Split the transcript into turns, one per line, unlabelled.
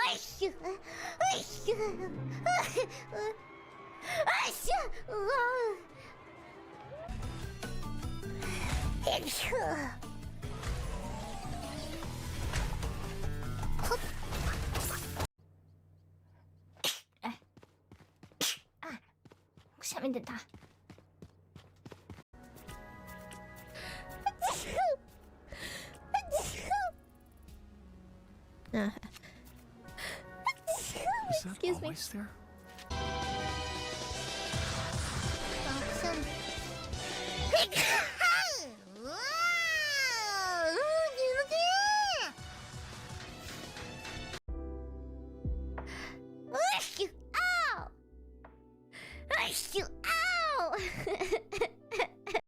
아이씨, 아이씨, 아이씨, 아이씨. 그 샤면 된다.
Excuse me. There?
아,